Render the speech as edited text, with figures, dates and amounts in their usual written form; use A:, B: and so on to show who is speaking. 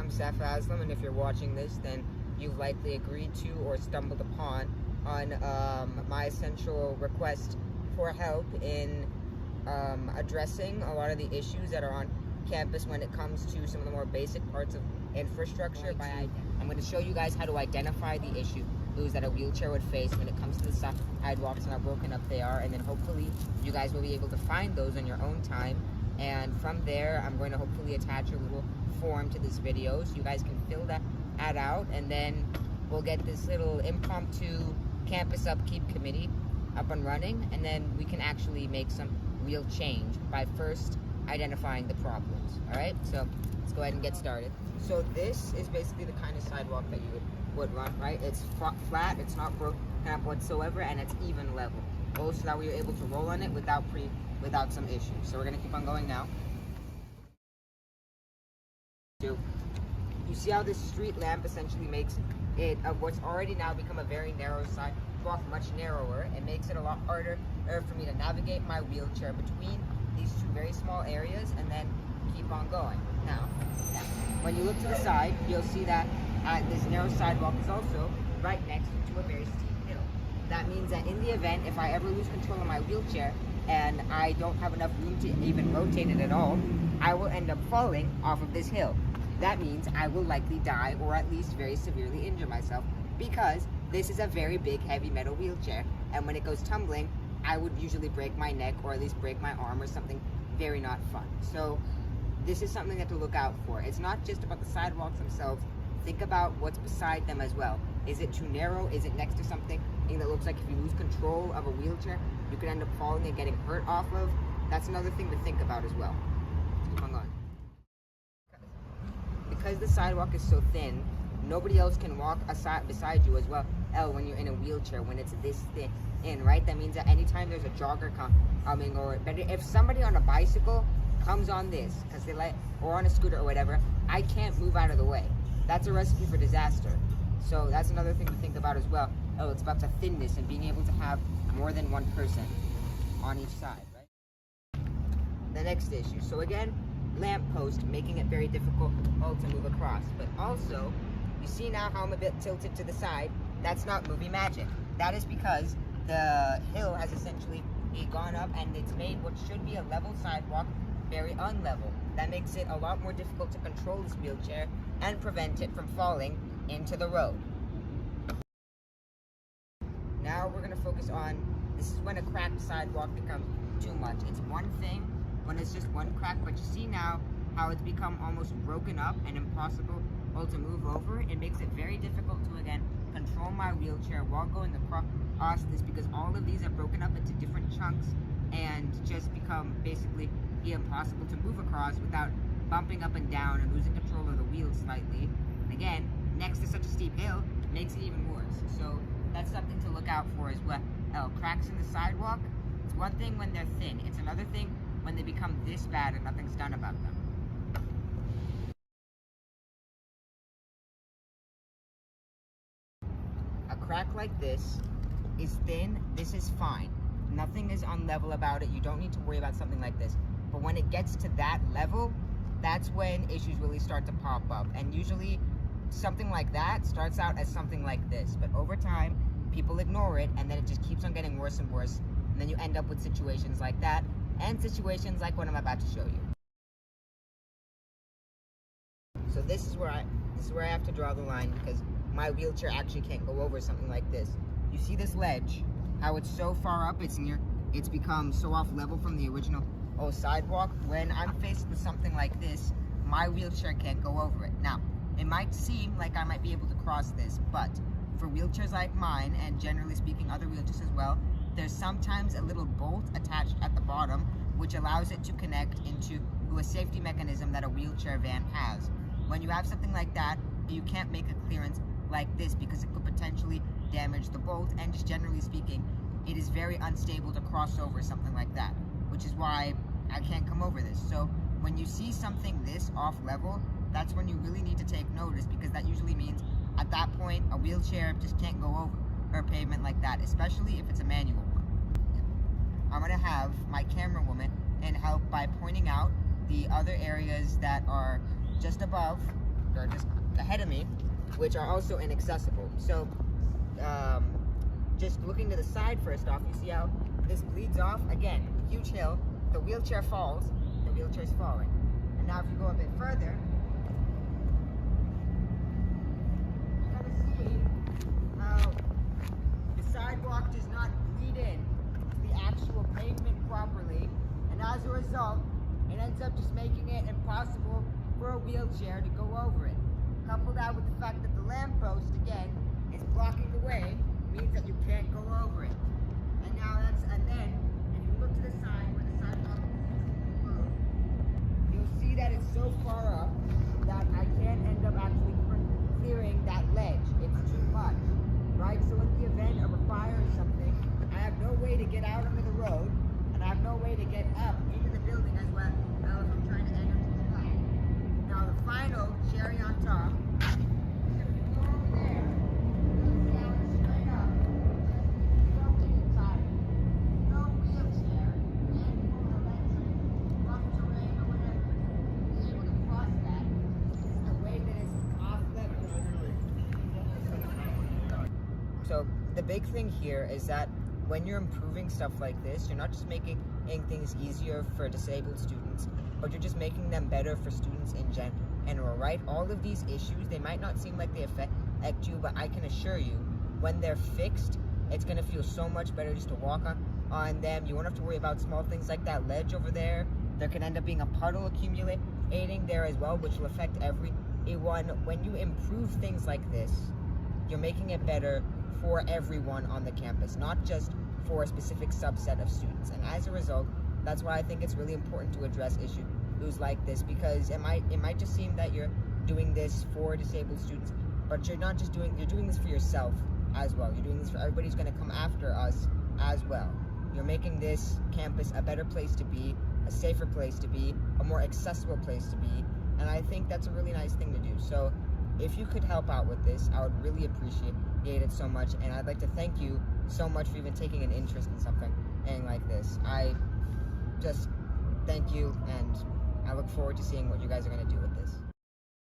A: I'm Saif, and if you're watching this, then you've likely agreed to or stumbled upon on my essential request for help in addressing a lot of the issues that are on campus when it comes to some of the more basic parts of infrastructure. I'm going to show you guys how to identify the issues that a wheelchair would face when it comes to the sidewalks and how broken up they are, and then hopefully you guys will be able to find those on your own time. And from there, I'm going to hopefully attach a little form to this video so you guys can fill that out, and then we'll get this little impromptu Campus Upkeep Committee up and running, and then we can actually make some real change by first identifying the problems. Alright, so let's go ahead and get started. So this is basically the kind of sidewalk that you would run, right? It's flat, it's not broken up whatsoever, and it's even level. So that we are able to roll on it without some issues. So we're gonna keep on going now. So you see how this street lamp essentially makes it what's already now become a very narrow sidewalk much narrower. It makes it a lot harder for me to navigate my wheelchair between these two very small areas and then keep on going. Now, when you look to the side, you'll see that this narrow sidewalk is also right next to a very steep hill. That means that in the event, if I ever lose control of my wheelchair and I don't have enough room to even rotate it at all, I will end up falling off of this hill. That means I will likely die or at least very severely injure myself, because this is a very big heavy metal wheelchair, and when it goes tumbling, I would usually break my neck or at least break my arm or something very not fun. So this is something that to look out for. It's not just about the sidewalks themselves. Think about what's beside them as well. Is it too narrow? Is it next to something that looks like if you lose control of a wheelchair, you could end up falling and getting hurt off of? That's another thing to think about as well. Let's keep on going. Because the sidewalk is so thin, nobody else can walk beside you as well when you're in a wheelchair when it's this thin, right? That means that anytime there's a jogger coming, or better, if somebody on a bicycle comes on this, or on a scooter or whatever, I can't move out of the way. That's a recipe for disaster. So that's another thing to think about as well. It's about the thinness and being able to have more than one person on each side, right? The next issue. So again, lamppost, making it very difficult to move across. But also, you see now how I'm a bit tilted to the side. That's not movie magic. That is because the hill has essentially gone up and it's made what should be a level sidewalk very unlevel. That makes it a lot more difficult to control this wheelchair and prevent it from falling into the road. Now we're going to focus on, this is when a cracked sidewalk becomes too much. It's one thing when it's just one crack, but you see now how it's become almost broken up and impossible to move over. It makes it very difficult to, again, control my wheelchair while going across this, because all of these are broken up into different chunks and just become basically impossible to move across without bumping up and down and losing control of the wheels slightly. And again, next to such a steep hill, makes it even worse. So that's something to look out for as well. Cracks in the sidewalk, it's one thing when they're thin. It's another thing when they become this bad and nothing's done about them. A crack like this is thin, this is fine. Nothing is unlevel about it. You don't need to worry about something like this. But when it gets to that level, that's when issues really start to pop up. And usually something like that starts out as something like this. But over time, people ignore it, and then it just keeps on getting worse and worse. And then you end up with situations like that, and situations like what I'm about to show you. So this is where I have to draw the line, because my wheelchair actually can't go over something like this. You see this ledge, how it's so far up, it's become so off level from the original sidewalk. When I'm faced with something like this, my wheelchair can't go over it. Now, it might seem like I might be able to cross this, but for wheelchairs like mine, and generally speaking other wheelchairs as well, there's sometimes a little bolt attached at the bottom which allows it to connect into a safety mechanism that a wheelchair van has. When you have something like that, you can't make a clearance like this because it could potentially damage the bolt, and just generally speaking, it is very unstable to cross over something like that, which is why I can't come over this. So when you see something this off level, that's when you really need to take notice, because that usually means at that point a wheelchair just can't go over a pavement like that, especially if it's a manual one. I'm gonna have my camera woman and help by pointing out the other areas that are just above that are just ahead of me, which are also inaccessible. So, just looking to the side first off, you see how this bleeds off? Again, huge hill. The wheelchair falls, the wheelchair's falling. And now if you go a bit further, you're gonna see how the sidewalk does not bleed in to the actual pavement properly, and as a result, it ends up just making it impossible for a wheelchair to go over it. Couple that with the fact that the lamppost, again, is blocking the way, means that you can't go over it. And then, if you look to the side where the sidewalk is moved, you'll see that it's so far up that I can't end up actually clearing that ledge. It's too much, right? So in the event of a fire or something, I have no way to get out onto the road, and I have no way to get up into the building as well if I'm trying to enter to the side. Now the final cherry on top, if you go over there, look down straight up, no tire, no wheelchair, and full electric, rough terrain or whatever, be able to cross that. This is the way that it's off level. So the big thing here is that when you're improving stuff like this, you're not just making things easier for disabled students, but you're just making them better for students in general, right? All of these issues, they might not seem like they affect you, but I can assure you, when they're fixed, it's gonna feel so much better just to walk on them. You won't have to worry about small things like that ledge over there. There can end up being a puddle accumulating there as well, which will affect everyone. When you improve things like this, you're making it better for everyone on the campus, not just for a specific subset of students. And as a result, that's why I think it's really important to address issues like this, because it might just seem that you're doing this for disabled students, but you're doing this for yourself as well. You're doing this for everybody who's going to come after us as well. You're making this campus a better place to be, a safer place to be, a more accessible place to be, and I think that's a really nice thing to do. So if you could help out with this, I would really appreciate it so much, and I'd like to thank you so much for even taking an interest in something like this. I just thank you, and I look forward to seeing what you guys are going to do with this.